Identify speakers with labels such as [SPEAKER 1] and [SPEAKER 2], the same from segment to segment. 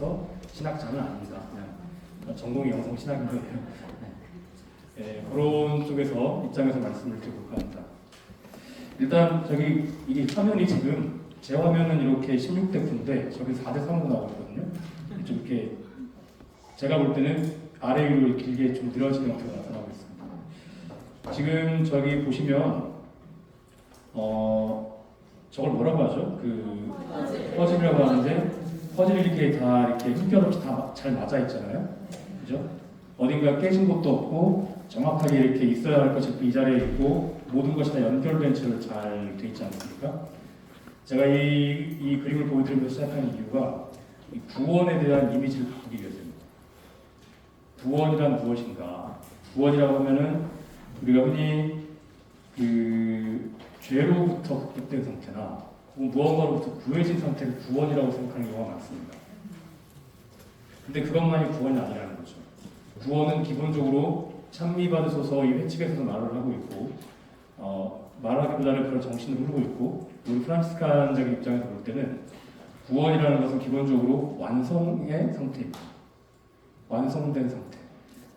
[SPEAKER 1] 있어서 신학자는 아닙니다. 그냥 전공이 영성 신학인 거예요. 네, 그런 쪽에서 입장에서 말씀을 드려볼까 합니다. 일단 이게 화면이 지금 제 화면은 이렇게 16대 9인데 저기 4대 3으로 나오고 있거든요. 좀 이렇게 제가 볼 때는 아래 위로 길게 좀 늘어진 형태가 나타나고 있습니다. 지금 저기 보시면 저걸 뭐라고 하죠? 그 퍼즐이라고 하는데 퍼즐이 이렇게 다 이렇게 흠결없이 다 잘 맞아 있잖아요. 그죠? 어딘가 깨진 것도 없고 정확하게 이렇게 있어야 할 것이 이 자리에 있고 모든 것이 다 연결된 채로 잘 돼 있지 않습니까? 제가 이 그림을 보여드리면서 시작하는 이유가 이 구원에 대한 이미지를 바꾸기 위해서입니다. 구원이란 무엇인가? 구원이라고 하면은 우리가 흔히 그 죄로부터 극복된 상태나 혹은 무언가로부터 구해진 상태를 구원이라고 생각하는 경우가 많습니다. 근데 그것만이 구원이 아니라는 거죠. 구원은 기본적으로 찬미받으소서 이 회칙에서도 말을 하고 있고 말하기보다는 그런 정신을 흐르고 있고 우리 프란치스칸적인 입장에서 볼 때는 구원이라는 것은 기본적으로 완성의 상태입니다. 완성된 상태.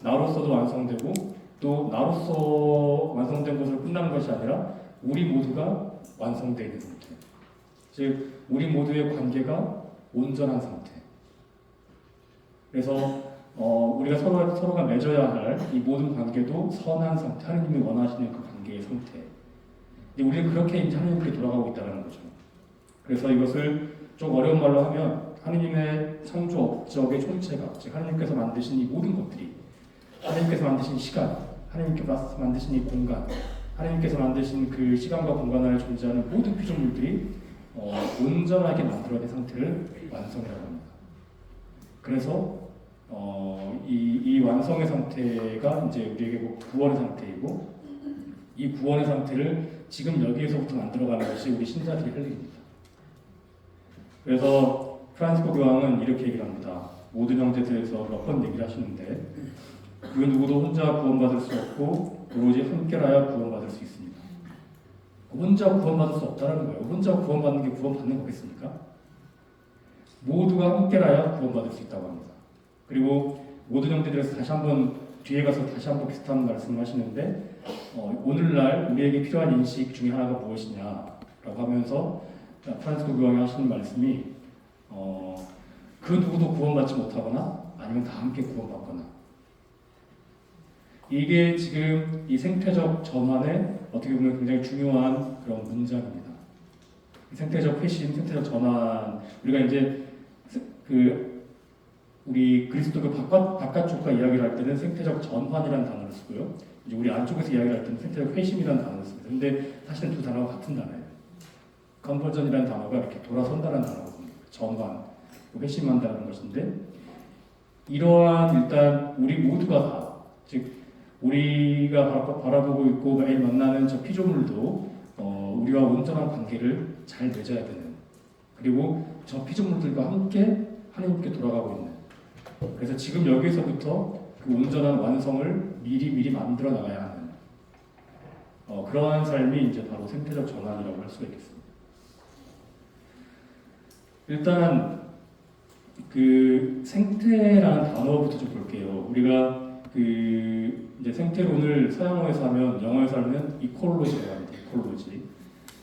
[SPEAKER 1] 나로서도 완성되고 또 나로서 완성된 것으로 끝나는 것이 아니라 우리 모두가 완성되어 있는 상태. 즉 우리 모두의 관계가 온전한 상태. 그래서 우리가 서로가 맺어야 할 이 모든 관계도 선한 상태, 하느님이 원하시는 그 관계의 상태. 우리는 그렇게 이제 하느님께 돌아가고 있다는 거죠. 그래서 이것을 좀 어려운 말로 하면 하느님의 창조 업적의 총체가, 즉 하느님께서 만드신 이 모든 것들이, 하느님께서 만드신 시간, 하느님께서 만드신 이 공간, 하느님께서 만드신 그 시간과 공간 안에 존재하는 모든 피조물들이 온전하게 만들어낸 상태를 완성이라고 합니다. 그래서 이 완성의 상태가 이제 우리에게 구원의 상태이고, 이 구원의 상태를 지금 여기에서부터 만들어가는 것이 우리 신자들의 할 일입니다. 그래서 프란시스코 교황은 이렇게 얘기를 합니다. 모든 형제들에서 몇 번 얘기를 하시는데 그 누구도 혼자 구원받을 수 없고 오로지 함께라야 구원받을 수 있습니다. 혼자 구원받을 수 없다는 거예요. 혼자 구원받는 게 구원받는 거겠습니까? 모두가 함께라야 구원받을 수 있다고 합니다. 그리고 모든 형제들에서 다시 한번 뒤에 가서 다시 한번 비슷한 말씀을 하시는데 오늘날 우리에게 필요한 인식 중에 하나가 무엇이냐라고 하면서 프란시스코 교황이 하시는 말씀이 그 누구도 구원받지 못하거나 아니면 다 함께 구원받거나, 이게 지금 이 생태적 전환에 어떻게 보면 굉장히 중요한 그런 문장입니다. 생태적 회심, 생태적 전환, 우리가 이제 우리 그리스도교 바깥쪽과 이야기를 할 때는 생태적 전환이라는 단어를 쓰고요. 이제 우리 안쪽에서 이야기를 할 때는 생태적 회심이라는 단어를 씁니다. 근데 사실은 두 단어가 같은 단어예요. 컨버전이라는 단어가 이렇게 돌아선다는 단어거든요. 전환, 회심한다는 것인데, 이러한 일단 우리 모두가 다, 즉 우리가 바라보고 있고 매일 만나는 저 피조물도 우리와 온전한 관계를 잘 맺어야 되는, 그리고 저 피조물들과 함께 하나님께 돌아가고 있는, 그래서 지금 여기서부터 그 온전한 완성을 미리 만들어 나가야 하는 그러한 삶이 이제 바로 생태적 전환이라고 할 수가 있겠습니다. 일단 그 생태라는 단어부터 좀 볼게요. 우리가 이제 생태론을 서양어에서 하면, 영어에서 하면 이콜로지라고 합니다. 이콜로지.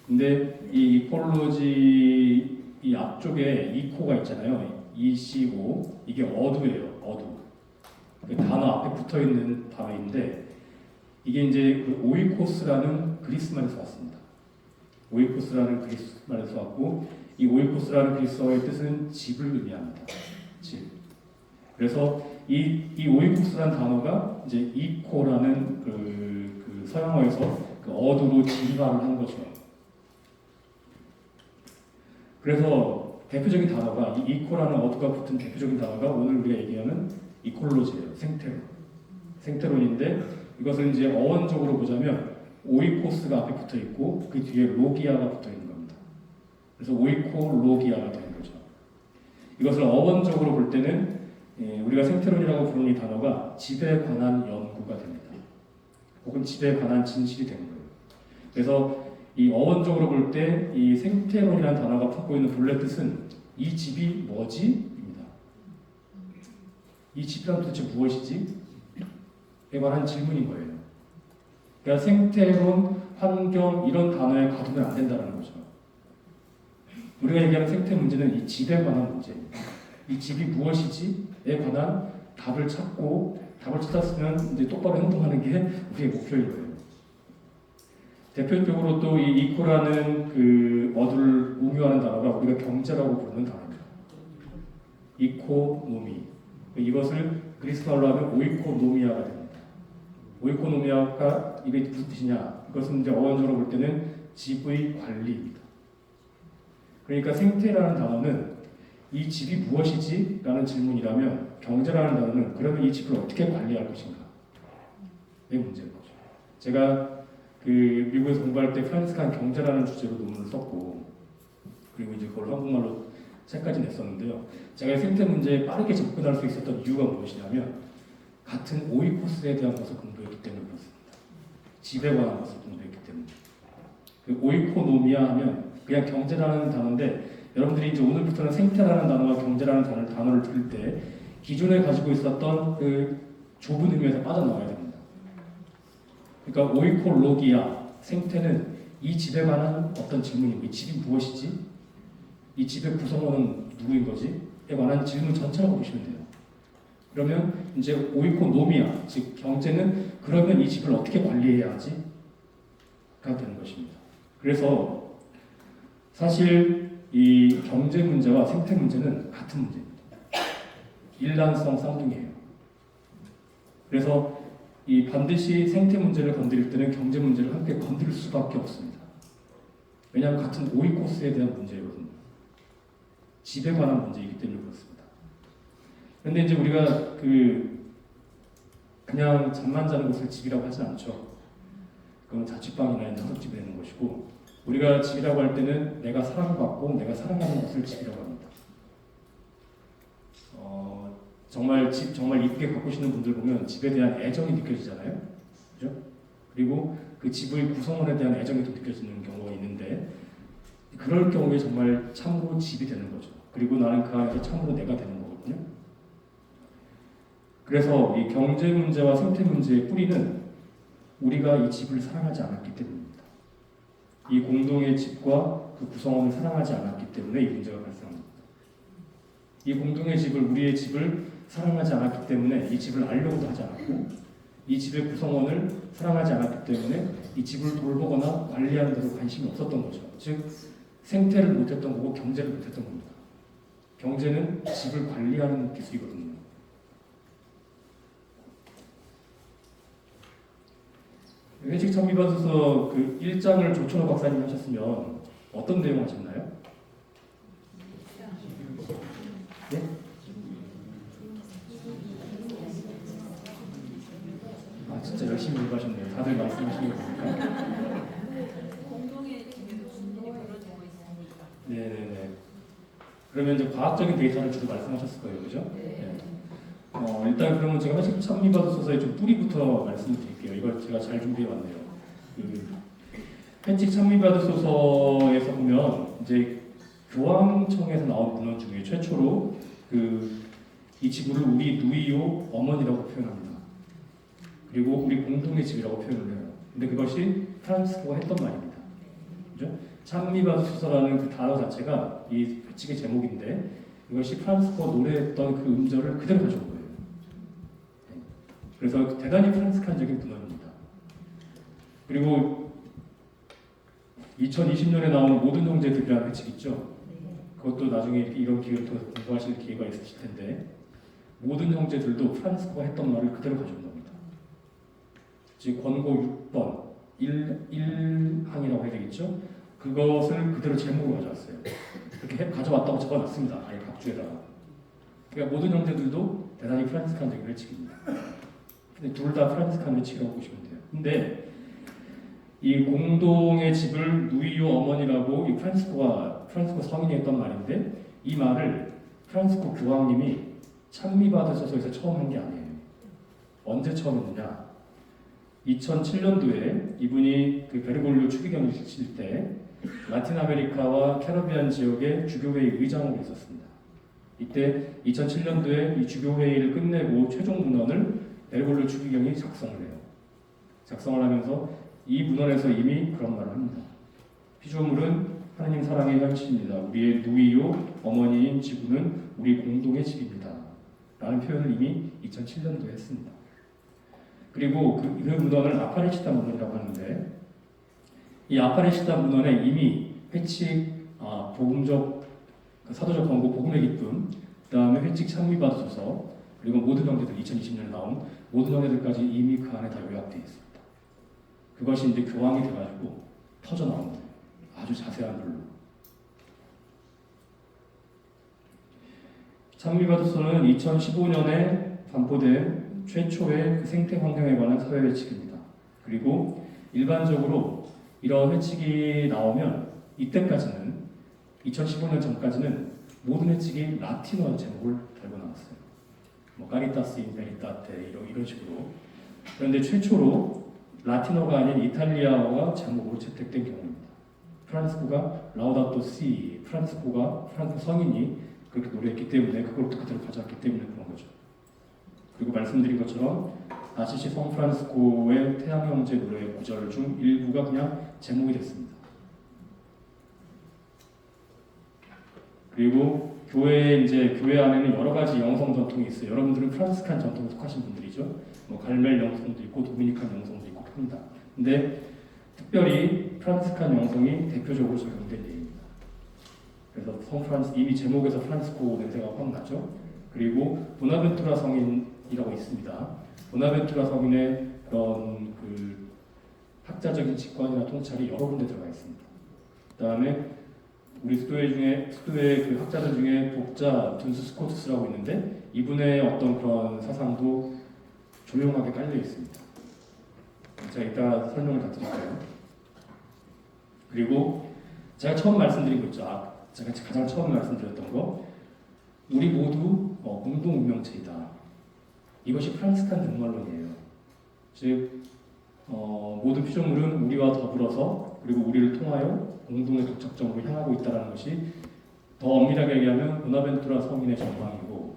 [SPEAKER 1] 근데 이 이콜로지 이 앞쪽에 이코가 있잖아요. ECO, 이게 어두예요. 어두. 그 단어 앞에 붙어 있는 단어인데 이게 이제 그 오이코스라는 그리스 말에서 왔습니다. 오이코스라는 그리스 말에서 왔고, 이 오이코스라는 그리스어의 뜻은 집을 의미합니다. 집. 그래서 이 오이코스라는 단어가 이제 이코라는 그 서양어에서 그 어두로 진화를 한 거죠. 그래서 대표적인 단어가 이 이코라는 어두가 붙은 대표적인 단어가 오늘 우리가 얘기하는 이콜로지예요. 생태론인데 이것을 이제 어원적으로 보자면 오이코스가 앞에 붙어 있고 그 뒤에 로기아가 붙어 있는 겁니다. 그래서 오이코 로기아가 되는 거죠. 이것을 어원적으로 볼 때는 우리가 생태론이라고 부르는 이 단어가 집에 관한 연구가 됩니다. 혹은 집에 관한 진실이 되는 거예요. 그래서 이 어원적으로 볼 때 이 생태론이라는 단어가 품고 있는 본래 뜻은 이 집이 뭐지? 입니다. 이 집이란 도대체 무엇이지? 에 관한 질문인 거예요. 그러니까 생태론, 환경 이런 단어에 가두면 안 된다는 거죠. 우리가 얘기하는 생태 문제는 이 집에 관한 문제입니다. 이 집이 무엇이지?에 관한 답을 찾고 답을 찾았으면 이제 똑바로 행동하는 게 우리의 목표인 거예요. 대표적으로 또 이 이코라는 그 어두를 옹유하는 단어가 우리가 경제라고 부르는 단어입니다. 이코노미. 이것을 그리스말로 하면 오이코노미아가 됩니다. 오이코노미아가 이게 무슨 뜻이냐? 이것은 이제 어원적으로 볼 때는 집의 관리입니다. 그러니까 생태라는 단어는 이 집이 무엇이지? 라는 질문이라면 경제라는 단어는 그러면 이 집을 어떻게 관리할 것인가? 의 문제인 거죠. 제가 그 미국에서 공부할 때 프란시스칸 경제라는 주제로 논문을 썼고 그리고 이제 그걸 한국말로 책까지 냈었는데요. 제가 생태 문제에 빠르게 접근할 수 있었던 이유가 무엇이냐면 같은 오이코스에 대한 것을 공부했기 때문에 그렇습니다. 집에 관한 것을 공부했기 때문에. 그 오이코노미아 하면 그냥 경제라는 단어인데 여러분들이 이제 오늘부터는 생태라는 단어와 경제라는 단어를 들을 때 기존에 가지고 있었던 그 좁은 의미에서 빠져나와야 됩니다. 그러니까 오이콜로기아, 생태는 이 집에 관한 어떤 질문이고 이 집이 무엇이지? 이 집의 구성원은 누구인 거지? 에 관한 질문 전체라고 보시면 돼요. 그러면 이제 오이코노미아, 즉 경제는 그러면 이 집을 어떻게 관리해야 하지? 가 되는 것입니다. 그래서 사실 이 경제 문제와 생태 문제는 같은 문제입니다. 일란성 쌍둥이에요. 그래서 이 반드시 생태 문제를 건드릴 때는 경제 문제를 함께 건드릴 수밖에 없습니다. 왜냐하면 같은 오이코스에 대한 문제거든요. 집에 관한 문제이기 때문에 그렇습니다. 그런데 이제 우리가 그냥 잠만 자는 곳을 집이라고 하지 않죠. 그건 자취방이나 단독집이 되는 것이고 우리가 집이라고 할 때는 내가 사랑받고 내가 사랑하는 곳을 집이라고 합니다. 정말 집 정말 이쁘게 가꾸시는 분들 보면 집에 대한 애정이 느껴지잖아요. 그죠? 그리고 그 집의 구성원에 대한 애정이 또 느껴지는 경우가 있는데 그럴 경우에 정말 참으로 집이 되는 거죠. 그리고 나는 그 안에서 참으로 내가 되는 거거든요. 그래서 이 경제 문제와 생태 문제의 뿌리는 우리가 이 집을 사랑하지 않았기 때문입니다. 이 공동의 집과 그 구성원을 사랑하지 않았기 때문에 이 문제가 발생합니다. 이 공동의 집을, 우리의 집을 사랑하지 않았기 때문에 이 집을 알려고도 하지 않았고 이 집의 구성원을 사랑하지 않았기 때문에 이 집을 돌보거나 관리하는 데도 관심이 없었던 거죠. 즉 생태를 못했던 거고 경제를 못했던 겁니다. 경제는 집을 관리하는 기술이거든요. 회칙 참미받아서 그 1장을 조천호 박사님 하셨으면 어떤 내용 하셨나요? 네? 아 진짜 열심히 공부하셨네요. 다들 말씀하시는 거 보니까.
[SPEAKER 2] 공동의 집에도 무슨 일이 벌어지고 있으니까.
[SPEAKER 1] 네네네. 그러면 이제 과학적인 데이터를 주로 말씀하셨을 거예요, 그죠? 네. 일단 그러면 제가 회칙 참미받으소서의 좀 뿌리부터 말씀드릴게요. 이걸 제가 잘 준비해 왔네요. 회칙 참미받으소서에서 보면 이제 교황청에서 나온 문헌 중에 최초로 이 지구를 우리 누이요 어머니라고 표현합니다. 그리고 우리 공동의 집이라고 표현을 해요. 근데 그것이 프란시스코가 했던 말입니다. 그죠? 참미받으소서라는 그 단어 자체가 이 회칙의 제목인데 이것이 프란시스코가 노래했던 그 음절을 그대로 가져온 거예요. 그래서 대단히 프란시스칸적인 문헌입니다. 그리고 2020년에 나온 모든 형제들이라는 회칙 있죠? 그것도 나중에 이런 기회를 통해서 공부하실 기회가 있으실 텐데 모든 형제들도 프란시스코가 했던 말을 그대로 가져온 겁니다. 즉 권고 6번 1항이라고 해야 되겠죠? 그것을 그대로 제목으로 가져왔어요. 그렇게 가져왔다고 적어놨습니다. 아예 각주에다가. 그러니까 모든 형제들도 대단히 프란시스칸적인 회칙입니다. 근데 둘 다 프란시스칸 회칙이라고 보시면 돼요. 근데 이 공동의 집을 누이요 어머니라고 이 프란시스코 성인이 했던 말인데 이 말을 프란시스코 교황님이 참미받으소서에서 처음 한 게 아니에요. 언제 처음 했느냐? 2007년도에 이분이 그 베르골리오 추기경을 칠 때 라틴 아메리카와 캐리비안 지역의 주교회의 의장으로 있었습니다. 이때 2007년도에 이 주교회의를 끝내고 최종 문헌을 베르골로 추기경이 작성을 해요. 작성을 하면서 이 문헌에서 이미 그런 말을 합니다. 피조물은 하느님 사랑의 현실입니다. 우리의 누이요 어머니인 지구는 우리 공동의 집입니다. 라는 표현을 이미 2007년도에 했습니다. 그리고 그 문헌을 아파레시다 문헌이라고 하는데 이 아파레시다 문헌에 이미 회칙, 복음적, 사도적 권고, 복음의 기쁨, 그 다음에 회칙 창미받으소서, 그리고 모든 형제들 2020년에 나온 모든 형제들까지 이미 그 안에 다 요약되어 있습니다. 그것이 이제 교황이 돼가지고 터져 나온 거예요. 아주 자세한 글로. 창미받으소서는 2015년에 반포된 최초의 그 생태 환경에 관한 사회 회칙입니다. 그리고 일반적으로 이런 회칙이 나오면 이때까지는 2015년 전까지는 모든 회칙이 라틴어 제목을 달고 나왔어요. 뭐 까리타스 인 베리타테 이런 식으로. 그런데 최초로 라틴어가 아닌 이탈리아어가 제목으로 채택된 경우입니다. 프란스코가 라우다토 시, 프란스코가 프랑스 성인이 그렇게 노래했기 때문에 그걸 그대로 가져왔기 때문에 그런 거죠. 그리고 말씀드린 것처럼 아시시 성 프란스코의 태양 형제 노래 구절 중 일부가 그냥 제목이 됐습니다. 그리고 교회 안에는 여러 가지 영성 전통이 있어요. 여러분들은 프란스칸 전통에 속하신 분들이죠. 뭐 갈멜 영성도 있고 도미니칸 영성도 있고 합니다. 근데 특별히 프란스칸 영성이 대표적으로 적용된 예입니다. 그래서 이미 제목에서 프란스코 냄새가 확 나죠. 그리고 보나벤투라 성인이라고 있습니다. 보나벤투라 성인의 그런 그 학자적인 직관이나 통찰이 여러 군데 들어가 있습니다. 그 다음에 우리 수도의 그 학자들 중에 독자 둔스 스코트스라고 있는데 이분의 어떤 그런 사상도 조용하게 깔려 있습니다. 제가 이따 설명을 다 드릴게요. 그리고 제가 처음 말씀드린 거 있죠. 제가 가장 처음 말씀드렸던 거, 우리 모두 공동 운명체이다. 이것이 프란스칸 늑말론이에요. 즉 모든 피조물은 우리와 더불어서 그리고 우리를 통하여 공동의 도착점으로 향하고 있다는 것이 더 엄밀하게 얘기하면 보나벤투라 성인의 전망이고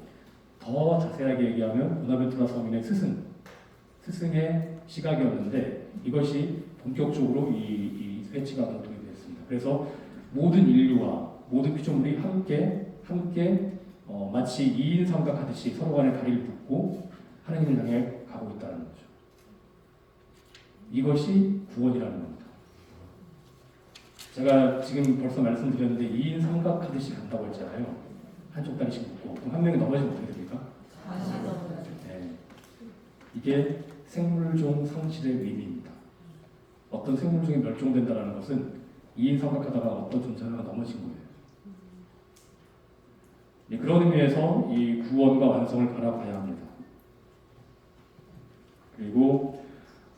[SPEAKER 1] 더 자세하게 얘기하면 보나벤투라 성인의 스승의 시각이었는데 이것이 본격적으로 이 회치가 공통이 되었습니다. 그래서 모든 인류와 모든 피조물이 함께 마치 2인 삼각하듯이 서로 간에 다리를 붙고 하나님을 향해 가고 있다는 거죠. 이것이 구원이라는 겁니다. 제가 지금 벌써 말씀드렸는데 2인 삼각하듯이 간다고 했잖아요. 한쪽 다리씩 묶고 그럼 한 명이 넘어지면 어떻게 됩니까? 네. 이게 생물종 상실의 의미입니다. 어떤 생물종이 멸종된다는 것은 2인 삼각하다가 어떤 존재가 넘어진 거예요. 네, 그런 의미에서 이 구원과 완성을 바라봐야 합니다. 그리고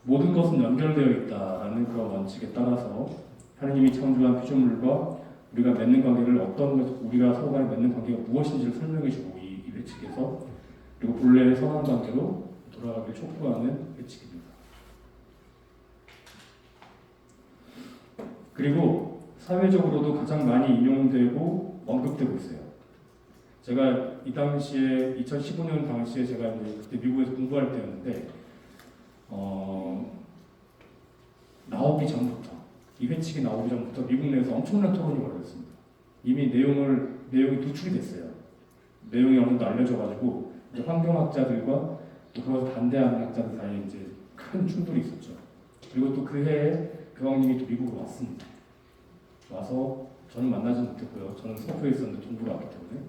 [SPEAKER 1] 모든 것은 연결되어 있다라는 그런 원칙에 따라서 하나님이 창조한 피조물과 우리가 맺는 관계를 우리가 서로 간에 맺는 관계가 무엇인지를 설명해주고 이 회칙에서 그리고 본래의 선한 관계로 돌아가길 촉구하는 회칙입니다. 그리고 사회적으로도 가장 많이 인용되고 언급되고 있어요. 제가 이 당시에 2015년 당시에 제가 이제 그때 미국에서 공부할 때였는데 나오기 전부터 이 회칙이 나오기 전부터 미국 내에서 엄청난 토론이 벌어졌습니다. 이미 내용이 도출이 됐어요. 내용이 어느 정도 알려져가지고 환경학자들과 또 그것을 반대하는 학자들 사이에 이제 큰 충돌이 있었죠. 그리고 또 그 해에 교황님이 또 미국으로 왔습니다. 와서 저는 만나지 못했고요. 저는 서부에 있었는데 동부로 왔기 때문에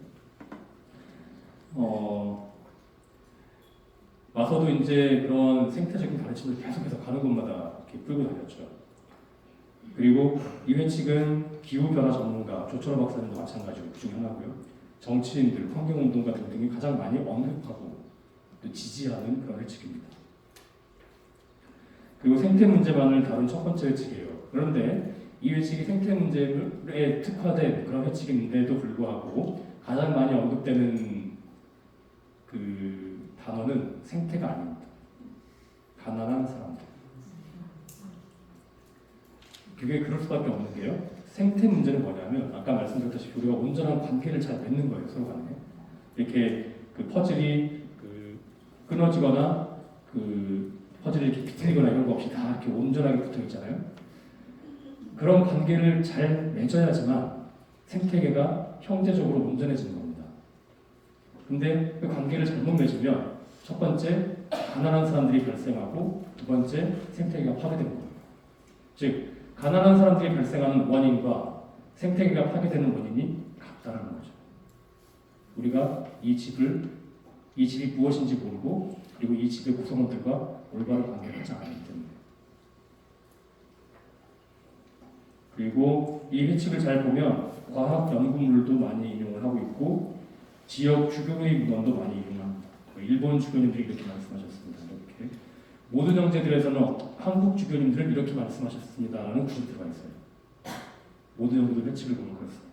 [SPEAKER 1] 와서도 이제 그런 생태적인 가르침을 계속해서 가는 곳마다 이렇게 끌고 다녔죠. 그리고 이 회칙은 기후변화 전문가 조철호 박사님도 마찬가지로 그 중에 하나고요. 정치인들, 환경운동가 등등이 가장 많이 언급하고 또 지지하는 그런 회칙입니다. 그리고 생태 문제만을 다룬 첫 번째 회칙이에요. 그런데 이 회칙이 생태 문제에 특화된 그런 회칙인데도 불구하고 가장 많이 언급되는 그 단어는 생태가 아닙니다. 가난한 사람들. 그게 그럴 수밖에 없는 게요. 생태 문제는 뭐냐면 아까 말씀드렸다시피 우리가 온전한 관계를 잘 맺는 거예요. 서로 간에. 이렇게 그 퍼즐이 끊어지거나 퍼즐이 이렇게 비틀리거나 이런 거 없이 다 이렇게 온전하게 붙어 있잖아요. 그런 관계를 잘 맺어야지만 생태계가 형제적으로 온전해지는 겁니다. 근데 그 관계를 잘못 맺으면 첫 번째 가난한 사람들이 발생하고 두 번째 생태계가 파괴되는 거예요. 즉 가난한 사람들이 발생하는 원인과 생태계가 파괴되는 원인이 같다는 거죠. 우리가 이 집이 무엇인지 모르고 그리고 이 집의 구성원들과 올바른 관계를 하지 않기 때문에. 그리고 이 회칙을 잘 보면 과학 연구물도 많이 인용을 하고 있고 지역 주교의 문헌도 많이 인용합니다. 일본 주교님들이 이렇게 말씀하셨습니다. 이렇게 모든 형제들에서는 한국 주교님들은 이렇게 말씀하셨습니다라는 구절이 들어가 있어요. 모든 형제들 회칙을 보면 그렇습니다.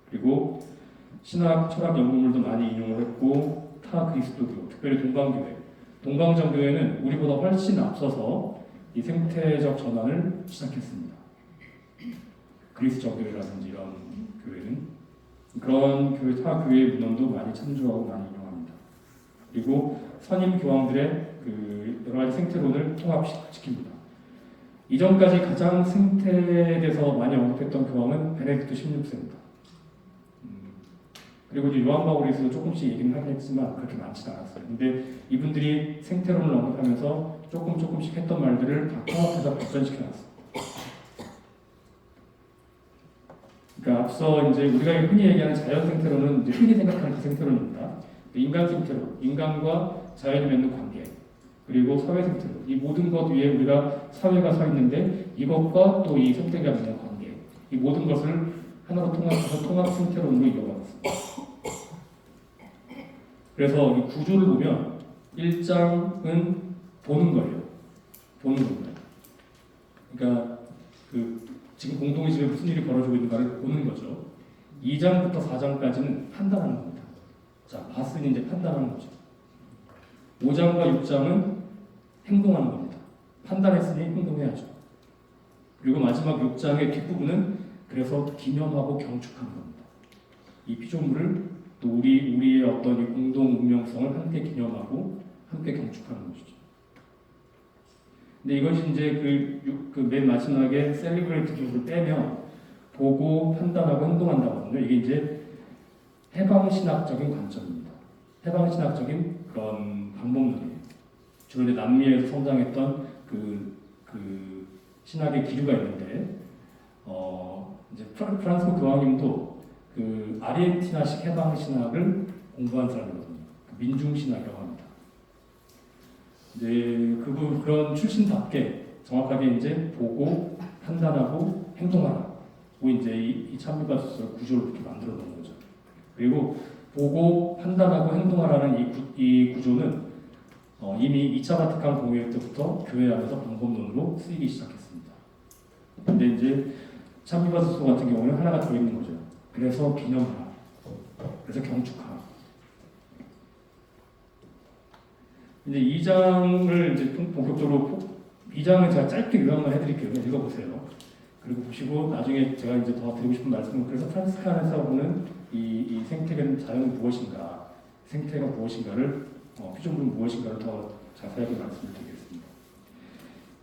[SPEAKER 1] 그리고 신학, 철학 연구물도 많이 인용을 했고 타 그리스도교, 특별히 동방정교회는 우리보다 훨씬 앞서서 이 생태적 전환을 시작했습니다. 그리스정교회라든지 이런 교회는 그런 교회, 타 교회의 문헌도 많이 참조하고 많이 인용합니다. 그리고 선임 교황들의 여러 가지 생태론을 통합시킵니다. 이전까지 가장 생태에 대해서 많이 언급했던 교황은 베네딕토 16세입니다. 그리고 이제 요한 바울에서도 조금씩 얘기는 하긴 했지만 그렇게 많지는 않았어요. 근데 이분들이 생태론을 언급하면서 조금씩 했던 말들을 다 통합해서 발전시켜놨어요. 그러니까 앞서 이제 우리가 흔히 얘기하는 자연 생태론은 이제 흔히 생각하는 그 생태론입니다. 인간 생태론, 인간과 자연이 맺는 관계, 그리고 사회 생태론, 이 모든 것 위에 우리가 사회가 서 있는데 이것과 또 이 생태계가 맺는 관계, 이 모든 것을 하나로 통합해서 통합 생태론으로 이어가겠습니다. 그래서 이 구조를 보면 1장은 보는 거예요. 보는 겁니다. 그러니까 지금 공동의 집에 무슨 일이 벌어지고 있는가를 보는 거죠. 2장부터 4장까지는 판단하는 겁니다. 자, 봤으니 이제 판단하는 거죠. 5장과 6장은 행동하는 겁니다. 판단했으니 행동해야죠. 그리고 마지막 6장의 뒷부분은 그래서 기념하고 경축하는 겁니다. 이 피조물을 또 우리의 어떤 이 공동 운명성을 함께 기념하고 함께 경축하는 것이죠. 근데 이것이 이제 맨 마지막에 셀리브레이트 쪽을 빼면 보고 판단하고 행동한다거든요. 이게 이제 해방신학적인 관점입니다. 해방신학적인 그런 방법론이에요. 주로 이제 남미에서 성장했던 그 신학의 기류가 있는데, 이제 프란스코 교황님도 그 아르헨티나식 해방신학을 공부한 사람이거든요. 민중신학이라고 합니다. 이제 그런 출신답게 정확하게 이제 보고 판단하고 행동하라. 이제 이 참미바소서 구조를 이렇게 만들어 놓은 거죠. 그리고 보고 판단하고 행동하라는 이 구조는 이미 2차 바티칸 공회 때부터 교회 안에서 방법론으로 쓰이기 시작했습니다. 근데 이제 참미바소서 같은 경우는 하나가 더 있는 거죠. 그래서 기념하라. 그래서 경축하라. 이제 2장을 이제 본격적으로 2장은 제가 짧게 요약만 해드릴게요. 읽어보세요. 그리고 보시고 나중에 제가 이제 더 드리고 싶은 말씀은 그래서 프란시스칸에서 보는 이 생태계는 자연은 무엇인가, 생태가 무엇인가를 피조물은 무엇인가를 더 자세하게 말씀을 드리겠습니다.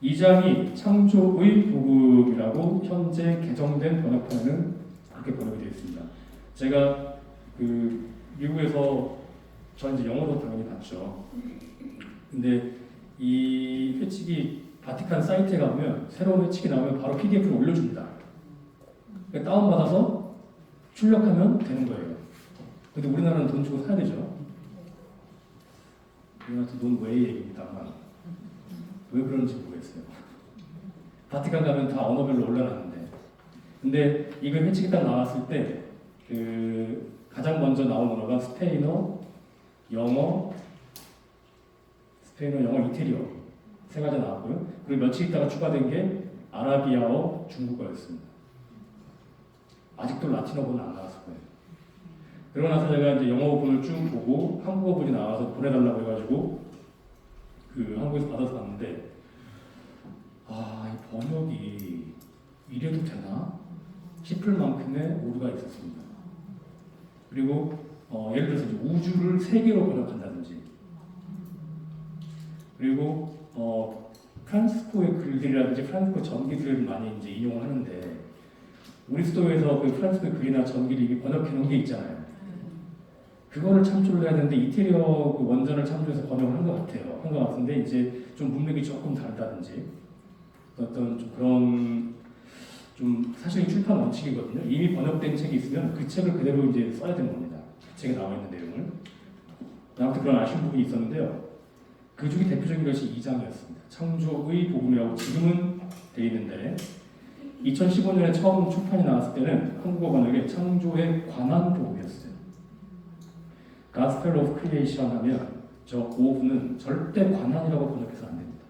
[SPEAKER 1] 2장이 창조의 복음이라고 현재 개정된 번역판에는 그렇게 번역이 되어 있습니다. 제가 미국에서 저 이제 영어로 당연히 봤죠. 근데 이 회칙이 바티칸 사이트에 가보면 새로운 회칙이 나오면 바로 PDF로 올려줍니다. 그러니까 다운받아서 출력하면 되는 거예요. 근데 우리나라는 돈 주고 사야 되죠. 우리나라도 돈 외의 얘기입니다만 왜 그런지 모르겠어요. 바티칸 가면 다 언어별로 올려놨는데, 근데 이거 회칙이 딱 나왔을 때 가장 먼저 나온 언어가 스페인어, 영어, 이태리어 세 가지 나왔고요. 그리고 며칠 있다가 추가된 게 아라비아어, 중국어였습니다. 아직도 라틴어본은 안 나왔을 거예요. 그러고 나서 제가 이제 영어본을 쭉 보고 한국어본이 나와서 보내달라고 해가지고 한국에서 받아서 봤는데, 이 번역이 이래도 되나 싶을 만큼의 오류가 있었습니다. 그리고 예를 들어서 이제 우주를 세 개로 번역한다든지, 그리고 프란시스코의 글들이라든지 프란시스코 전기들을 많이 이제 이용을 하는데, 우리스도에서 그 프란시스코 글이나 전기를 이미 번역해 놓은 게 있잖아요. 그거를 참조를 해야 되는데 이태리어 그 원전을 참조해서 번역을 한 것 같아요. 한 것 같은데 이제 좀 문맥이 조금 다르다든지 어떤 좀 그런 좀 사실 출판 원칙이거든요. 이미 번역된 책이 있으면 그 책을 그대로 이제 써야 되는 겁니다. 그 책에 나와 있는 내용을. 아무튼 그런 아쉬운 부분이 있었는데요. 그 중에 대표적인 것이 2장이었습니다. 창조의 복음이라고 지금은 돼 있는데 2015년에 처음 출판이 나왔을 때는 한국어 번역에 창조에 관한 복음이었어요. Gospel of Creation 하면 저 of는 절대 관한이라고 번역해서 안 됩니다.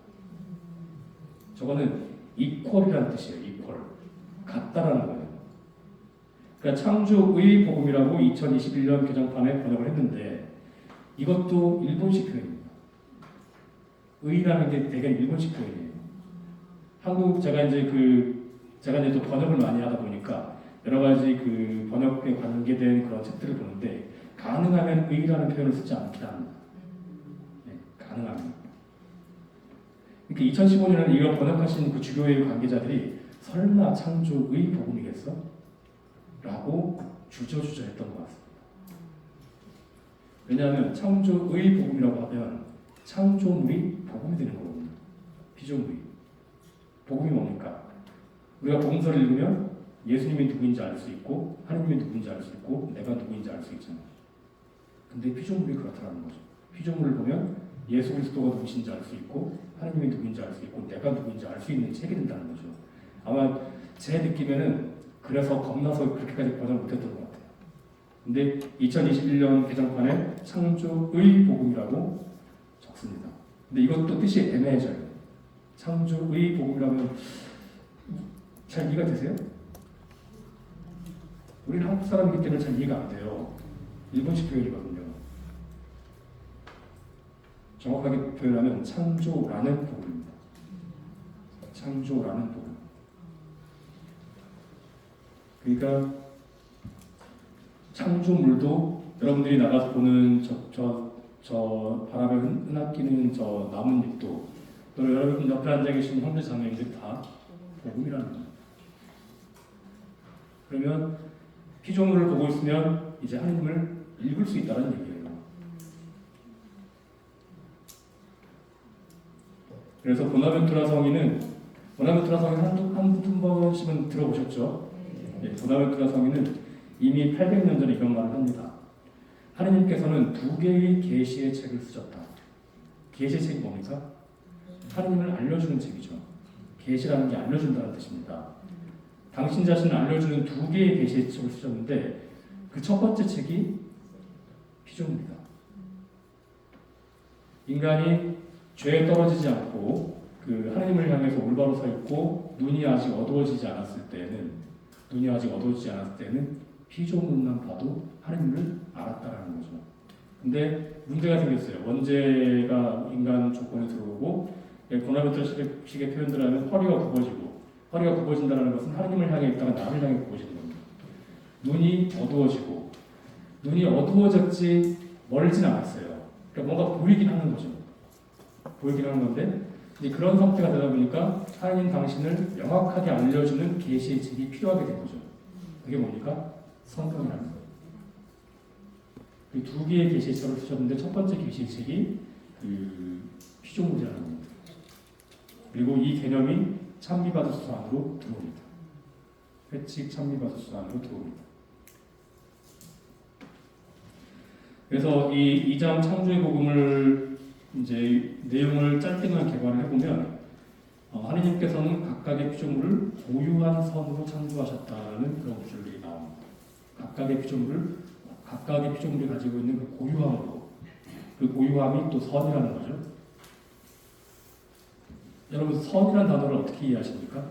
[SPEAKER 1] 저거는 equal이라는 뜻이에요. equal. 같다라는 거예요. 그러니까 창조의 복음이라고 2021년 개정판에 번역을 했는데 이것도 일본식 표현입니다. 의라는 게 되게 일본식 표현이에요. 제가 이제 또 번역을 많이 하다 보니까 여러 가지 그 번역에 관계된 그런 책들을 보는데 가능하면 의라는 표현을 쓰지 않기를 합니다. 네, 가능하면. 그러니까 2015년에 이걸 번역하신 그 주교회 관계자들이 설마 창조의 복음이겠어? 라고 주저주저 했던 것 같습니다. 왜냐하면 창조의 복음이라고 하면 창조물이 복음이 되는 거거든요. 피조물이. 복음이 뭡니까? 우리가 복음서를 읽으면 예수님이 누구인지 알 수 있고 하느님이 누구인지 알 수 있고 내가 누구인지 알 수 있잖아요. 근데 피조물이 그렇다는 거죠. 피조물을 보면 예수 그리스도가 누구신지 알 수 있고 하느님이 누구인지 알 수 있고 내가 누구인지 알 수 있는 책이 된다는 거죠. 아마 제 느낌에는 그래서 겁나서 그렇게까지 번역 못했던 것 같아요. 근데 2021년 개정판에 창조의 복음이라고 적습니다. 근데 이것도 뜻이 애매해져요. 창조의 복음이라면 잘 이해가 되세요? 우리는 한국 사람이기 때문에 잘 이해가 안 돼요. 일본식 표현이거든요. 정확하게 표현하면 창조라는 복음입니다. 창조라는 복음. 그러니까 창조물도 여러분들이 나가서 보는 저 바람에 흔학기는 저 나뭇잎도 또 여러분 옆에 앉아 계신 형제 자매님들 다 복음이라는 겁니다. 그러면 피조물을 보고 있으면 이제 하나님을 읽을 수 있다는 얘기예요. 그래서 보나벤투라 성인은 한두 번씩은 들어보셨죠? 네, 보나벤투라 성인은 이미 800년 전에 이런 말을 합니다. 하느님께서는 두 개의 계시의 책을 쓰셨다. 계시의 책이 뭡니까? 하느님을 알려주는 책이죠. 계시라는 게 알려준다는 뜻입니다. 당신 자신을 알려주는 두 개의 계시의 책을 쓰셨는데 그 첫 번째 책이 피조물이다. 인간이 죄에 떨어지지 않고 그 하나님을 향해서 올바로 서 있고 눈이 아직 어두워지지 않았을 때는 피조물만 봐도 하나님을 알았다라는 거죠. 근데 문제가 생겼어요. 원죄가 인간 조건에 들어오고 보나벤투라 식의 표현들 하면 허리가 굽어진다는 것은 하나님을 향해 있다가 나를 향해 굽어지는 겁니다. 눈이 어두워졌지 멀진 않았어요. 그러니까 뭔가 보이긴 하는 거죠. 보이긴 하는 건데 이제 그런 상태가 되다 보니까 하나님 당신을 명확하게 알려주는 계시의 책이 필요하게 된 거죠. 그게 뭡니까? 성경이라는 거예요. 그 두 개의 계시의 책을 쓰셨는데 첫 번째 계시의 책이 그 피조물이라는 겁니다. 그리고 이 개념이 찬미받으수 안으로 들어옵니다. 회칙 찬미받으수 안으로 들어옵니다. 그래서 이 2장 창조의 복음을 이제 내용을 짧게만 개발을 해보면 하느님께서는 각각의 피조물을 고유한 선으로 창조하셨다는 그런 구절들이 나옵니다. 각각의 피조물이 가지고 있는 그 고유함으로, 그 고유함이 또 선이라는 거죠. 여러분 선이라는 단어를 어떻게 이해하십니까?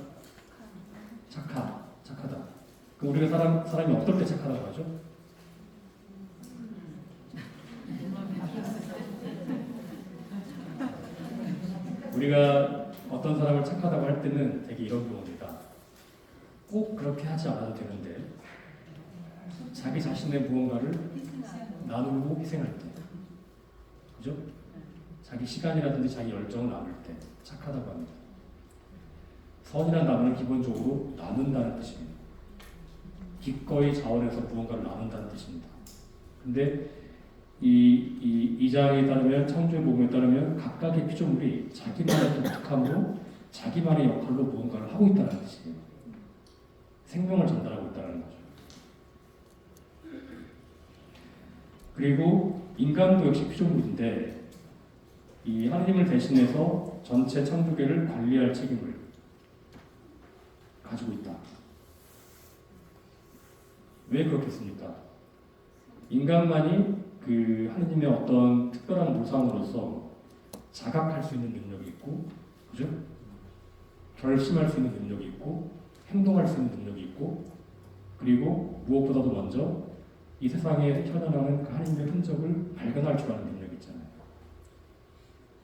[SPEAKER 1] 착하다. 그럼 우리가 사람이 어떨 때 착하다고 하죠? 우리가 어떤 사람을 착하다고 할 때는 되게 이런 경우입니다. 꼭 그렇게 하지 않아도 되는데 자기 자신의 무언가를 나누고 희생할 때, 그죠? 자기 시간이라든지 자기 열정을 나눌 때 착하다고 합니다. 선이라는 단어는 기본적으로 나눈다는 뜻입니다. 기꺼이 자원해서 무언가를 나눈다는 뜻입니다. 근데 이 장에 따르면, 창조의 복음에 따르면 각각의 피조물이 자기만의 독특함으로 자기만의 역할로 무언가를 하고 있다는 뜻이에요. 생명을 전달하고 있다는 거죠. 그리고 인간도 역시 피조물인데 이 하느님을 대신해서 전체 창조계를 관리할 책임을 가지고 있다. 왜 그렇겠습니까? 인간만이 그 하느님의 어떤 특별한 모상으로서 자각할 수 있는 능력이 있고, 그죠? 결심할 수 있는 능력이 있고, 행동할 수 있는 능력이 있고, 그리고 무엇보다도 먼저 이 세상에 현존하는 그 하느님의 흔적을 발견할 줄 아는 능력이 있잖아요.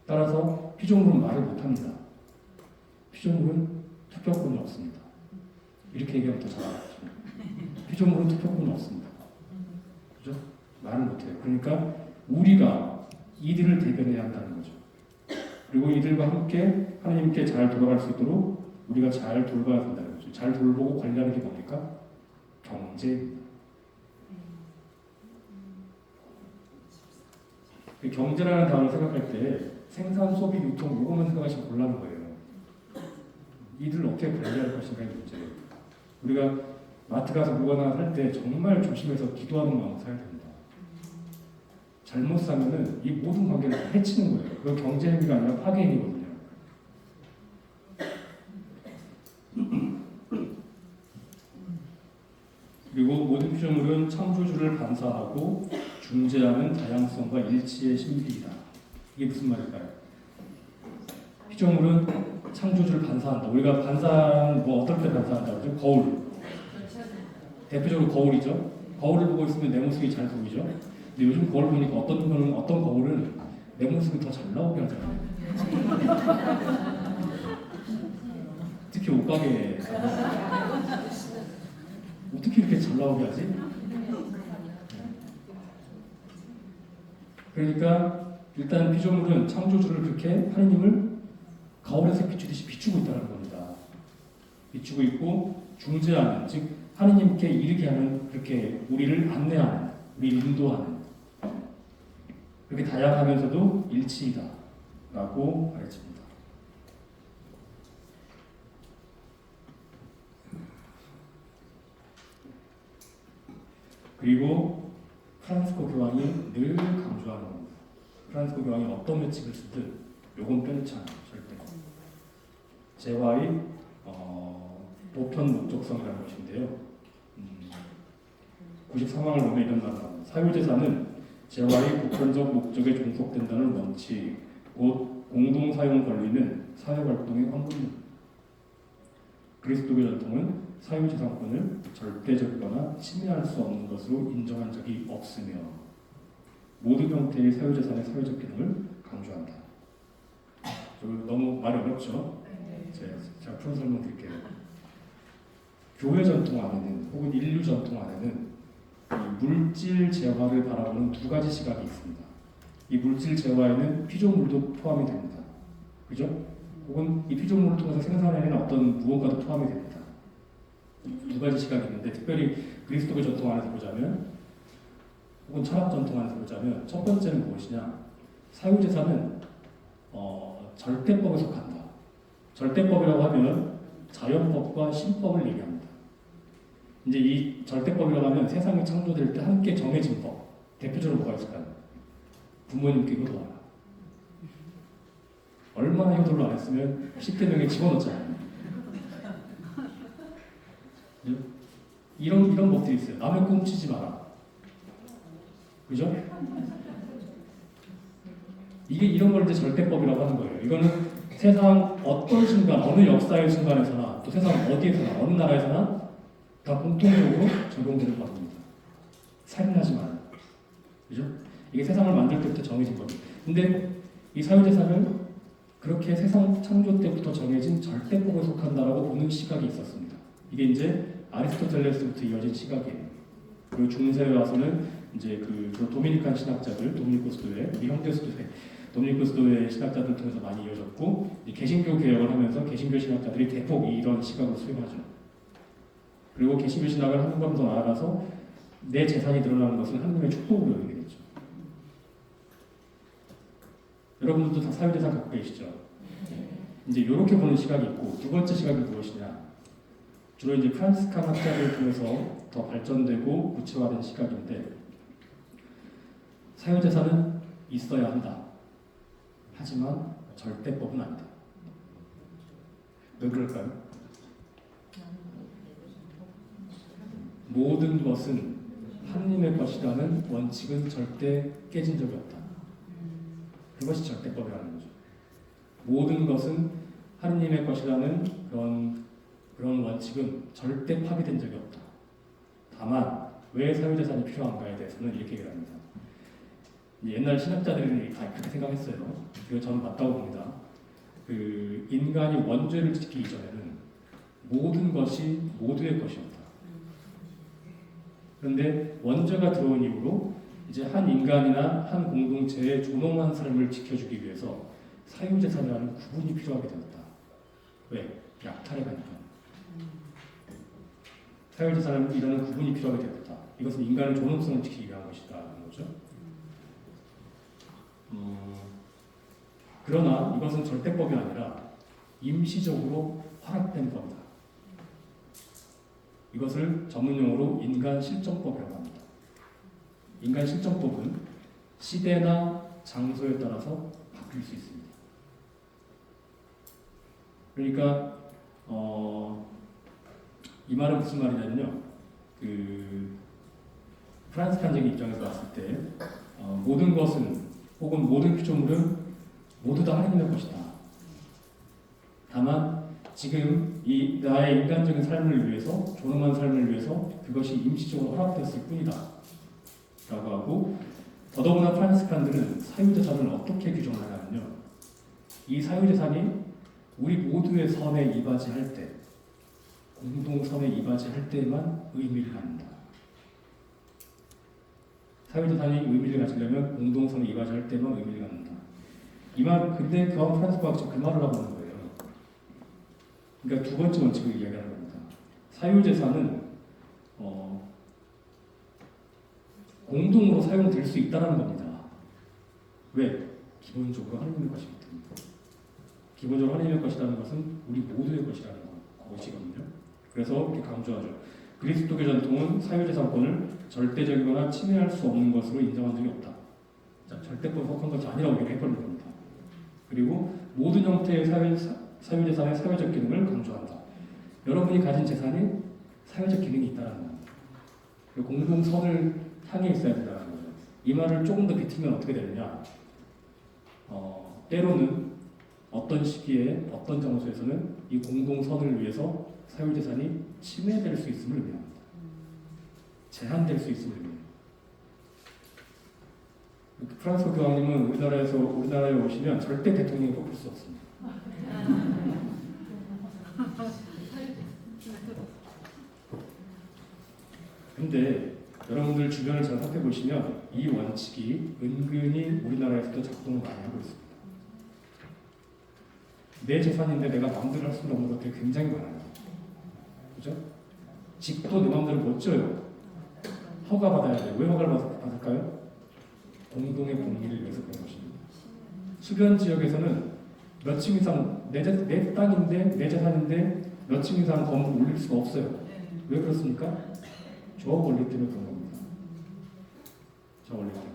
[SPEAKER 1] 따라서 피조물은 말을 못합니다. 피조물은 투표권이 없습니다. 이렇게 얘기하면 더 잘하겠죠. 피조물은 투표권이 없습니다. 그죠? 말을 못해요. 그러니까 우리가 이들을 대변해야 한다는 거죠. 그리고 이들과 함께 하나님께 잘 돌아갈 수 있도록 우리가 잘 돌봐야 된다는 거죠. 잘 돌보고 관리하는 게 뭡니까? 경제입니다. 경제라는 단어를 생각할 때 생산, 소비, 유통 이것만 생각하시면 곤란한 거예요. 이들을 어떻게 관리할 것인가의 문제예요. 우리가 마트 가서 물건 하나 살 때 정말 조심해서 기도하는 마음으로 사야 됩니다. 잘못 사면은 이 모든 관계를 해치는 거예요. 그건 경제 행위가 아니라 파괴 행위거든요. 그리고 모든 피조물은 창조주를 반사하고 중재하는 다양성과 일치의 신비이다. 이게 무슨 말일까요? 피조물은 창조주를 반사한다. 우리가 반사는 뭐 어떨 때 반사한다고 하죠? 거울. 대표적으로 거울이죠. 거울을 보고 있으면 내 모습이 잘 보이죠. 근데 요즘 거울 보니까 어떤 거울은 내 모습이 더 잘 나오게 하잖아요. 특히 옷가게에 어떻게 이렇게 잘 나오게 하지? 그러니까 일단 피조물은 창조주를 그렇게 하느님을 거울에서 비추듯이 비추고 있다는 겁니다. 비추고 있고 중재하는, 즉 하느님께 이르게 하는, 그렇게 우리를 안내하는, 우리를 인도하는, 그렇게 다양하면서도 일치이다 라고 가르칩니다. 그리고 프란시스코 교황이 늘 강조하는 겁니다. 프란시스코 교황이 어떤 외칙을 쓰든 요건 빼놓지 않아요. 절대. 재화의 보편 목적성이라는 것인데요. 93항을 보면 이런 말을 합니다. 사유재산은 재화의 보편적 목적에 종속된다는 원칙, 곧 공동사용 권리는 사회활동의 황금입니다. 그리스도교 전통은 사유재산권을 절대적이거나 침해할 수 없는 것으로 인정한 적이 없으며 모든 형태의 사유재산의 사회적 기능을 강조한다. 너무 말이 어렵죠? 제가 풀어 설명드릴게요. 교회 전통 안에는, 혹은 인류 전통 안에는 이 물질 재화를 바라보는 두 가지 시각이 있습니다. 이 물질 재화에는 피조물도 포함이 됩니다. 그죠? 혹은 이 피조물을 통해서 생산해내는 어떤 무언가도 포함이 됩니다. 두 가지 시각이 있는데, 특별히 그리스도교 전통 안에서 보자면, 혹은 철학 전통 안에서 보자면, 첫 번째는 무엇이냐? 사유재산은 절대법에 속한다. 절대법이라고 하면 자연법과 신법을 얘기합니다. 이제 이 절대법이라고 하면 세상이 창조될 때 함께 정해진 법. 대표적으로 뭐가 있을까요? 부모님께 효도하라. 얼마나 효도를 안 했으면 10대명에 집어넣잖아요. 이런 법들이 있어요. 남의 꿈 치지 마라. 그죠? 이게 이런 걸 이제 절대법이라고 하는 거예요. 이거는 세상 어떤 순간, 어느 역사의 순간에서나, 또 세상 어디에서나, 어느 나라에서나 다 공통적으로 적용되는 법입니다. 살인하지 마라. 그죠? 이게 세상을 만들 때부터 정해진 겁니다. 근데 이 사유재산을 그렇게 세상 창조 때부터 정해진 절대법에 속한다라고 보는 시각이 있었습니다. 이게 이제 아리스토텔레스부터 이어진 시각이에요. 그리고 중세에 와서는 이제 그 도미니칸 신학자들, 도미니코스도회, 우리 형제스도회, 도미니코스도회 신학자들 통해서 많이 이어졌고 개신교 개혁을 하면서 개신교 신학자들이 대폭 이런 시각을 수용하죠. 그리고 개신교 신학을 한 번 더 나아가서 내 재산이 드러나는 것은 하나님의 축복으로 여기겠죠. 여러분들도 다 사유재산 갖고 계시죠? 이제 이렇게 보는 시각이 있고 두 번째 시각이 무엇이냐? 주로 이제 프란시스칸 학자를 통해서 더 발전되고 구체화된 시각인데 사유재산은 있어야 한다. 하지만 절대법은 아니다. 왜 그럴까요? 모든 것은 하느님의 것이라는 원칙은 절대 깨진 적이 없다. 그것이 절대법이라는 거죠. 모든 것은 하느님의 것이라는 그런 원칙은 절대 파괴된 적이 없다. 다만 왜 사유재산이 필요한가에 대해서는 이렇게 얘기를 합니다. 옛날 신학자들이 다 그렇게 생각했어요. 그리고 저는 맞다고 봅니다. 그 인간이 원죄를 지키기 전에는 모든 것이 모두의 것이었다. 그런데 원죄가 들어온 이후로 이제 한 인간이나 한 공동체의 존엄한 삶을 지켜주기 위해서 사유재산이라는 구분이 필요하게 되었다. 왜? 약탈에 가니까. 사유재산이라는 구분이 필요하게 되었다. 이것은 인간의 존엄성을 지키기 위한 것이다라는 거죠. 그러나 이것은 절대법이 아니라 임시적으로 허락된 법이다. 이것을 전문용어로 인간 실정법이라고 합니다. 인간 실정법은 시대나 장소에 따라서 바뀔 수 있습니다. 그러니까 이 말은 무슨 말이냐면요. 프란시스칸적인 입장에서 봤을 때 모든 것은 혹은 모든 피조물은 모두 다 하나님의 것이다. 다만 지금 이 나의 인간적인 삶을 위해서, 존엄한 삶을 위해서 그것이 임시적으로 허락됐을 뿐이다. 라고 하고, 더더구나 프란시스칸들은 사유재산을 어떻게 규정하냐면요. 이 사유재산이 우리 모두의 선에 이바지할 때, 공동선에 이바지할 때만 의미를 갖는다. 사유재산이 의미를 가지려면 공동선에 이바지할 때만 의미를 갖는다. 이 말, 근데 교황 프란시스코가 지금 그 말을 하고 있는 거예요. 그러니까 두 번째 원칙을 이야기하는 겁니다. 사유재산은 공동으로 사용될 수 있다는 겁니다. 왜? 기본적으로 하나님의 것이기 때문에. 기본적으로 하나님의 것이라는 것은 우리 모두의 것이라는 것이거든요. 그래서 이렇게 강조하죠. 그리스도교 전통은 사유재산권을 절대적이거나 침해할 수 없는 것으로 인정한 적이 없다. 자, 절대법에 속한 것이 아니라고 얘기를 해버리는 겁니다. 그리고 모든 형태의 사유재산의 사회적 기능을 강조한다. 여러분이 가진 재산이 사회적 기능이 있다는 겁니다. 공동선을 향해 있어야 된다는 거죠. 이 말을 조금 더 비틀면 어떻게 되느냐? 때로는 어떤 시기에 어떤 장소에서는 이 공동선을 위해서 사유재산이 침해될 수 있음을 의미합니다. 제한될 수 있음을 의미합니다. 프란시스코 교황님은 우리나라에 오시면 절대 대통령이 뽑힐 수 없습니다. 근데 여러분들 주변을 잘 살펴보시면 이 원칙이 은근히 우리나라에서도 작동을 많이 하고 있습니다. 내 재산인데 내가 마음대로 할 수 없는 것들이 굉장히 많아요. 그죠? 집도 내 마음대로 못 져요. 허가받아야 돼요. 왜 허가를 받을까요? 공동의 복리를 위해서 그런 것입니다. 수변 지역에서는 몇 층 이상 내 땅인데 내 재산인데 몇 층 이상 건물 올릴 수가 없어요. 왜 그렇습니까? 저 원리 때문에 그런 겁니다. 저 원리 때문에.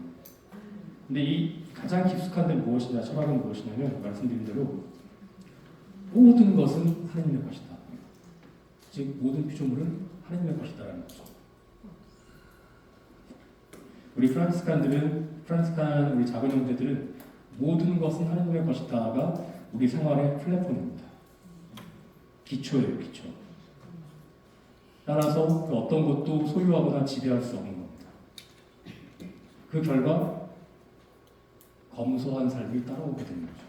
[SPEAKER 1] 근데 이 가장 깊숙한 데는 무엇이냐, 철학은 무엇이냐면 말씀드린 대로 모든 것은 하나님의 것이다. 즉 모든 피조물은 하나님의 것이다라는 거죠. 우리 프란시스칸 우리 작은 형제들은 모든 것은 하나님의 것이다가 우리 생활의 플랫폼입니다. 기초예요, 기초. 따라서 그 어떤 것도 소유하거나 지배할 수 없는 겁니다. 그 결과 검소한 삶이 따라오게 되는 거죠.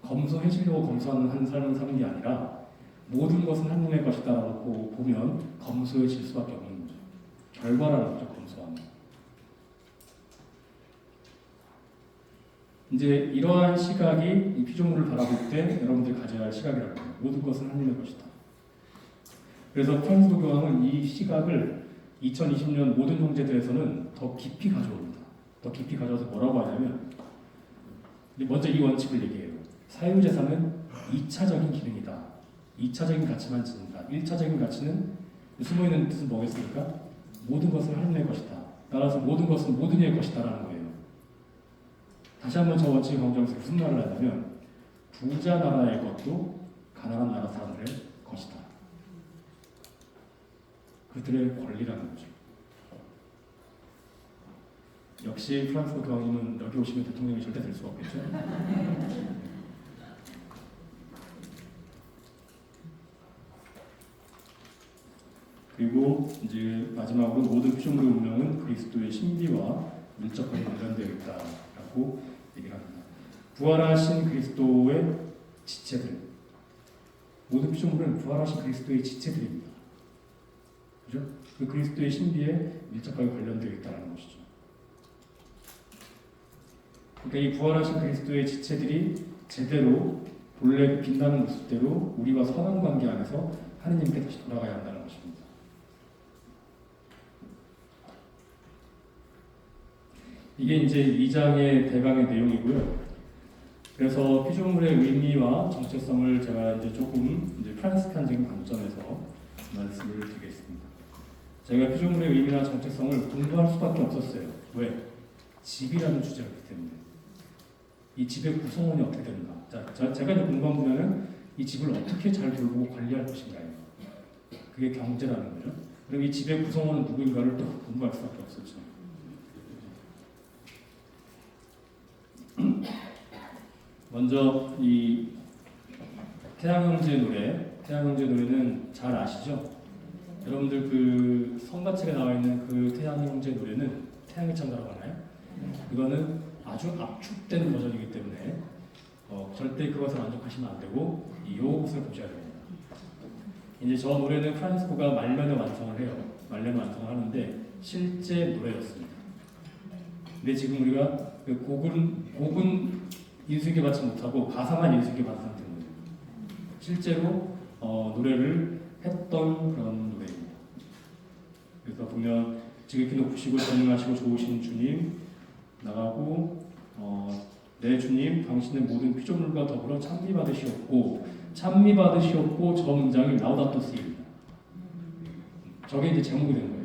[SPEAKER 1] 검소해지려고 검소한 삶을 사는 게 아니라 모든 것은 하나님의 것이다라고 보면 검소해질 수밖에 없는 거죠. 결과라는 거죠, 검소함은. 이제 이러한 시각이 이 피조물을 바라볼 때 여러분들이 가져야 할 시각이라고 해요. 모든 것은 하나님의 것이다. 그래서 프란시스 교황은 이 시각을 2020년 모든 형제들에서는 더 깊이 가져옵니다. 더 깊이 가져와서 뭐라고 하냐면 먼저 이 원칙을 얘기해요. 사유재산은 2차적인 기능이다. 2차적인 가치만 지닌다. 1차적인 가치는 숨어있는 뜻은 뭐겠습니까? 모든 것은 하나님의 것이다. 따라서 모든 것은 모든 이의 것이다라는 거예요. 다시 한번 저 원칙의 강조하면서 무슨 말을 하냐면 부자 나라의 것도 가난한 나라 사람들의 것이다. 그들의 권리라는 거죠. 역시 프란시스 교황님은 여기 오시면 대통령이 절대 될 수가 없겠죠. 그리고 이제 마지막으로 모든 피조물의 운명은 그리스도의 신비와 밀접하게 관련되어 있다라고 얘기를 합니다. 부활하신 그리스도의 지체들, 모든 피조물은 부활하신 그리스도의 지체들입니다. 그죠? 그 그리스도의 신비에 밀접하게 관련되어 있다는 것이죠. 그러니까 이 부활하신 그리스도의 지체들이 제대로 본래 빛나는 모습대로 우리와 선한 관계 안에서 하느님께 다시 돌아가야 한다는 것입니다. 이게 이제 2장의 대강의 내용이고요. 그래서 피조물의 의미와 정체성을 제가 이제 조금 이제 프란시스칸적인 관점에서 말씀을 드리겠습니다. 제가 피조물의 의미나 정체성을 공부할 수밖에 없었어요. 왜? 집이라는 주제가 있기 때문에. 이 집의 구성원이 어떻게 되는가? 자, 제가 이제 공부한 분야는 이 집을 어떻게 잘 돌보고 관리할 것인가요? 그게 경제라는 거죠. 그럼 이 집의 구성원은 누구인가를 또 공부할 수밖에 없었죠. 먼저 이 태양형제 노래는 잘 아시죠? 여러분들 그 성가책에 나와 있는 그 태양형제 노래는 태양이 찬다라고 하나요? 이거는 아주 압축된 버전이기 때문에 절대 그것을 만족하시면 안 되고 이 요것을 보셔야 됩니다. 이제 저 노래는 프란시스코가 말년에 완성을 해요. 말년에 완성을 하는데 실제 노래였습니다. 근데 지금 우리가 그 곡은 인수인계 받지 못하고 가사만 인수인계 받은 상태입니다. 실제로 노래를 했던 그런 노래입니다. 그래서 보면 지극히 높으시고 전능하시고 좋으신 주님 나가고 내 주님 당신의 모든 피조물과 더불어 찬미 받으시옵고 저 문장이 라우다토 시입니다. 저게 이제 제목이 된 거예요.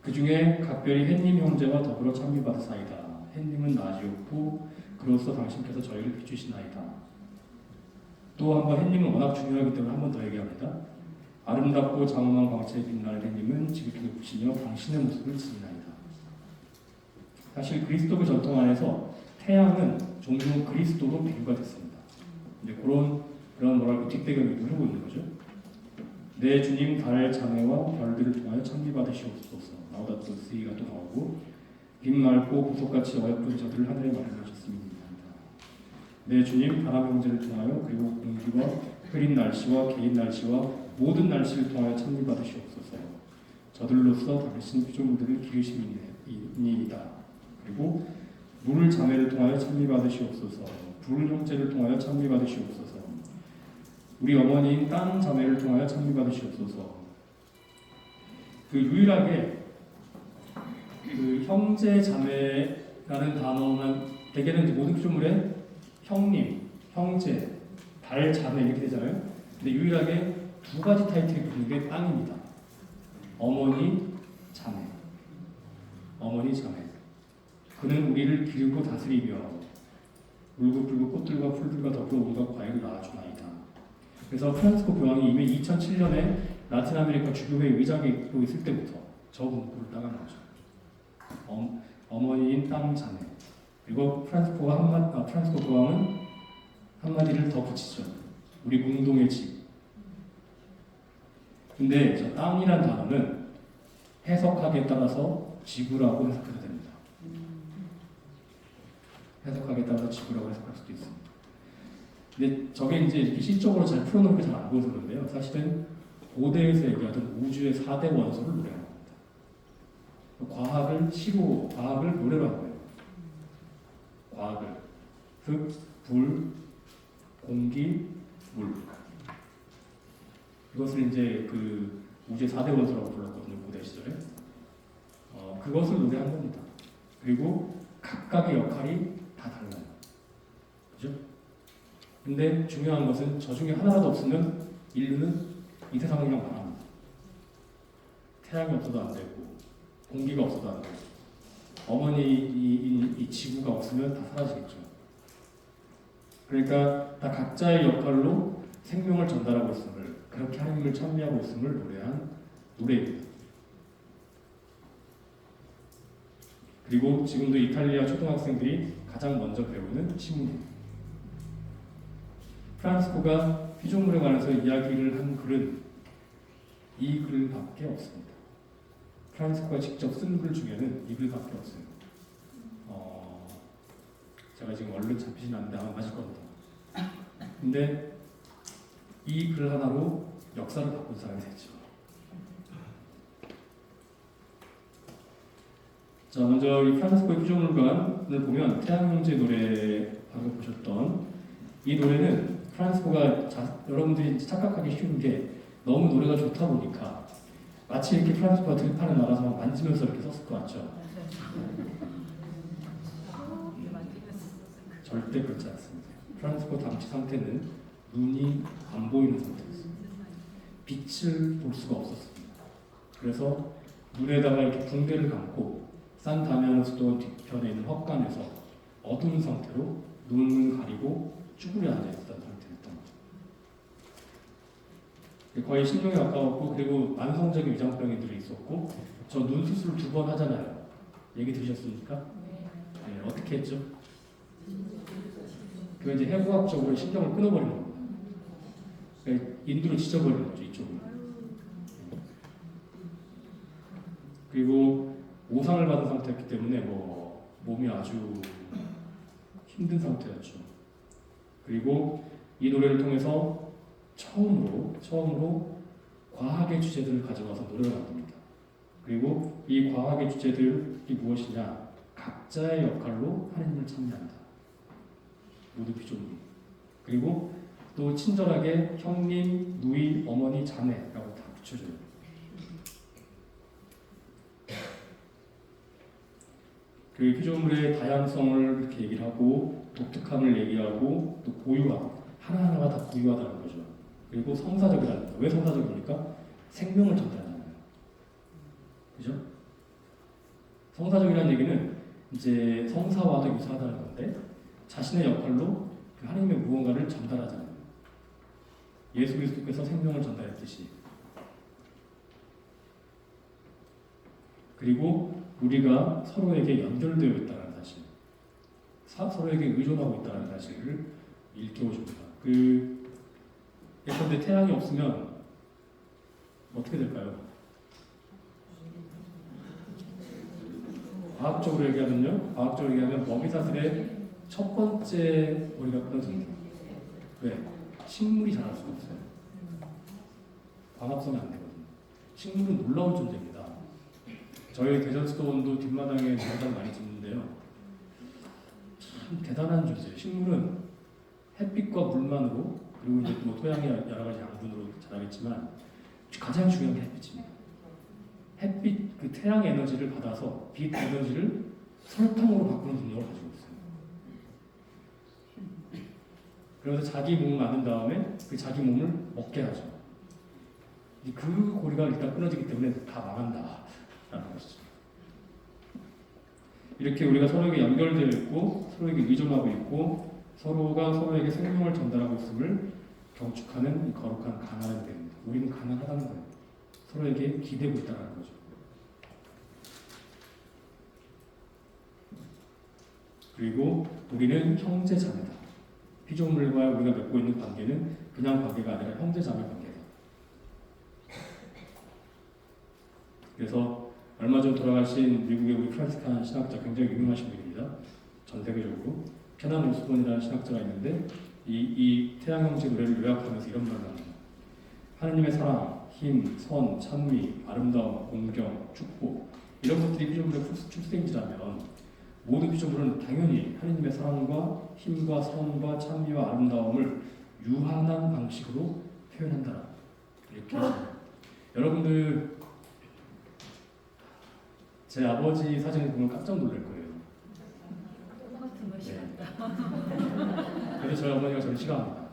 [SPEAKER 1] 그 중에 각별히 햇님 형제와 더불어 찬미 받으사이다. 햇님은 낮이었고 그로써 당신께서 저희를 비추시나이다. 또 한 번 햇님은 워낙 중요하기 때문에 한 번 더 얘기합니다. 아름답고 장엄한 광채에 빛나는 햇님은 지극히 높으시며 당신의 모습을 지니나이다. 사실 그리스도교 전통 안에서 태양은 종종 그리스도로 비유가 됐습니다. 이제 그런 뭐랄까 뒷배경을 하고 있는 거죠. 내 주님 달 자매와 별들을 통하여 찬미 받으시옵소서. 라우다토 시가 또 나오고 빛 맑고 보석같이 어여쁜 저들을 하늘에 마련하셨습니다. 내 주님 바람 형제를 통하여 그리고 공기와 흐린 날씨와 개인 날씨와 모든 날씨를 통하여 찬미 받으시옵소서. 저들로서 당신 피조물들을 기르심이니이다. 그리고 물 자매를 통하여 찬미 받으시옵소서. 불 형제를 통하여 찬미 받으시옵소서. 우리 어머니인 땅 자매를 통하여 찬미 받으시옵소서. 그 유일하게 그 형제 자매라는 단어만 대개는 이제 모든 피조물에 형님, 형제, 달 자매 이렇게 되잖아요. 근데 유일하게 두 가지 타이틀이 붙는 게 땅입니다. 어머니 자매. 어머니 자매. 그는 우리를 기르고 다스리며 울고불고 꽃들과 풀들과 더불어 온갖 과일을 낳아주나이다. 그래서 프란시스코 교황이 이미 2007년에 라틴 아메리카 주교회 의장으로 있을 때부터 저 문구를 따간 거죠. 어머니인 땅 자매. 그리고 프란시스코 교황은 한마디를 더 붙이죠. 우리 공동의 집. 근데 저 땅이란 단어는 해석하기에 따라서 지구라고 해석해도 됩니다. 해석하기에 따라서 지구라고 해석할 수도 있습니다. 근데 저게 이제 이렇게 시적으로 잘 풀어놓은 게 잘 안 보여서 그런데요. 사실은 고대에서 얘기하던 우주의 4대 원소를 노래하는 겁니다. 과학을 노래로 한 거예요. 과학을 흙, 불, 공기, 물. 이것을 이제 그 우주의 4대 원소라고 불렀거든요, 고대 시절에. 그것을 노래한 겁니다. 그리고 각각의 역할이 다 달라요. 그죠? 근데 중요한 것은 저 중에 하나라도 없으면 인류는 이 세상을 그냥 망합니다. 태양이 없어도 안 되고, 공기가 없어도 안 되고, 어머니 이 지구가 없으면 다 사라지겠죠. 그러니까 다 각자의 역할로 생명을 전달하고 있음을, 그렇게 하나님을 찬미하고 있음을 노래한 노래입니다. 그리고 지금도 이탈리아 초등학생들이 가장 먼저 배우는 시문입니다. 프란스코가 피조물에 관해서 이야기를 한 글은 이 글밖에 없습니다. 프란스코가 직접 쓴 글 중에는 이 글밖에 없어요. 제가 지금 얼른 잡히진 않는데 아마 맞을 겁니다. 근데 이 글 하나로 역사를 바꾼 사람이 됐죠. 자, 먼저 이 프란스코의 피조물관을 보면 태양형제 노래 방금 보셨던 이 노래는 프란스코가 여러분들이 착각하기 쉬운 게 너무 노래가 좋다 보니까 마치 이렇게 프란스코가 들판에 나가서 막 만지면서 이렇게 썼을 것 같죠? 절대 그렇지 않습니다. 프란스코 당시 상태는 눈이 안 보이는 상태였습니다. 빛을 볼 수가 없었습니다. 그래서 눈에다가 이렇게 붕대를 감고 산 다미아노 수도 뒤편에 있는 헛간에서 어두운 상태로 눈을 가리고 쭈그려 앉아있었던 상태였던 거죠. 거의 신경이 가까웠고, 그리고 만성적인 위장병들이 있었고, 저 눈 수술을 2번 하잖아요. 얘기 들으셨습니까? 네, 어떻게 했죠? 그 이제 해부학적으로 신경을 끊어버리는 겁니다. 그러니까 인두를 찢어버리는 거죠, 이쪽으로. 그리고 오상을 받은 상태였기 때문에 몸이 아주 힘든 상태였죠. 그리고 이 노래를 통해서 처음으로 과학의 주제들을 가져와서 노래를 만듭니다. 그리고 이 과학의 주제들이 무엇이냐? 각자의 역할로 하나님을 찬미한다. 모두 피조물. 그리고 또 친절하게 형님, 누이, 어머니, 자매라고 다 붙여줘요. 그 피조물의 다양성을 이렇게 얘기를 하고, 독특함을 얘기하고, 또 고유함, 하나하나가 다 고유하다는 거죠. 그리고 성사적이라는 거. 왜 성사적입니까? 생명을 전달하잖아요. 그죠? 성사적이라는 얘기는 이제 성사와도 유사하다는 건데, 자신의 역할로 그 하나님의 무언가를 전달하잖아요. 예수 그리스도께서 생명을 전달했듯이. 그리고 우리가 서로에게 연결되어 있다는 사실, 서로에게 의존하고 있다는 사실을 일깨워줍니다. 예컨대 태양이 없으면 어떻게 될까요? 과학적으로 얘기하면 먹이사슬의 첫 번째 머리가 끊어집니다. 왜? 식물이 자랄 수가 없어요. 광합성이 안 되거든요. 식물은 놀라운 존재입니다. 저희 대전수도원도 뒷마당에 농사를 많이 짓는데요. 참 대단한 존재예요. 식물은 햇빛과 물만으로, 그리고 이제 뭐 토양이 여러 가지 양분으로 자라겠지만 가장 중요한 게 햇빛입니다. 햇빛, 그 태양 에너지를 받아서 빛 에너지를 설탕으로 바꾸는 능력을 가지고 있어요. 그래서 자기 몸을 만든 다음에 그 자기 몸을 먹게 하죠. 그 고리가 일단 끊어지기 때문에 다 망한다. 라는 것이죠. 이렇게 우리가 서로에게 연결되어 있고, 서로에게 의존하고 있고, 서로가 서로에게 생명을 전달하고 있음을 경축하는 거룩한 가난한 때입니다. 우리는 가난하다는 거예요. 서로에게 기대고 있다는 거죠. 그리고 우리는 형제 자매다. 피조물과 우리가 맺고 있는 관계는 그냥 관계가 아니라 형제 자매 관계다. 그래서 얼마 전 돌아가신 미국의 우리 프란시스칸 신학자, 굉장히 유명하신 분입니다. 전 세계적으로 페난 오스본이라는 신학자가 있는데 이 태양형제 노래를 요약하면서 이런 말을 합니다. 하느님의 사랑, 힘, 선, 찬미, 아름다움, 공경, 축복, 이런 것들이 피조물의 출생지라면 모든 피조물은 당연히 하느님의 사랑과 힘과 선과 찬미와 아름다움을 유한한 방식으로 표현한다. 이렇게 했습니다. 여러분들 제 아버지 사진을 보면 깜짝 놀랄 거예요.
[SPEAKER 2] 똑같은 거
[SPEAKER 1] 네.
[SPEAKER 2] 싫었다.
[SPEAKER 1] 그래서 저희 어머니가 저를 싫어합니다.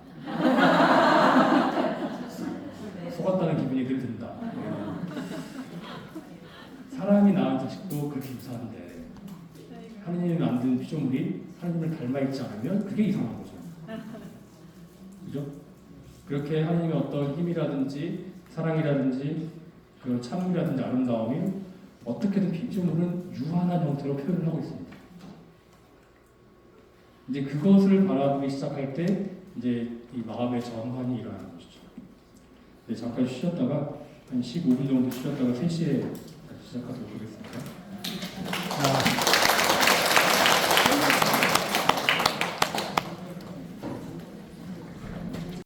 [SPEAKER 1] 속았다는 기분이 늘 든다. 사람이 낳은 자식도 그렇게 유사한데 하느님이 만든 피조물이 하느님을 닮아 있지 않으면 그게 이상한 거죠. 그죠? 그렇게 하느님의 어떤 힘이라든지 사랑이라든지 그런 찬미라든지 아름다움이 어떻게든 피조물은 유한한 형태로 표현을 하고 있습니다. 이제 그것을 바라보기 시작할 때 이제 이 마음의 정환이 일어나는 것이죠. 네, 잠깐 쉬었다가 한 15분 정도 쉬었다가 3시에 다시 시작하도록 하겠습니다. 자,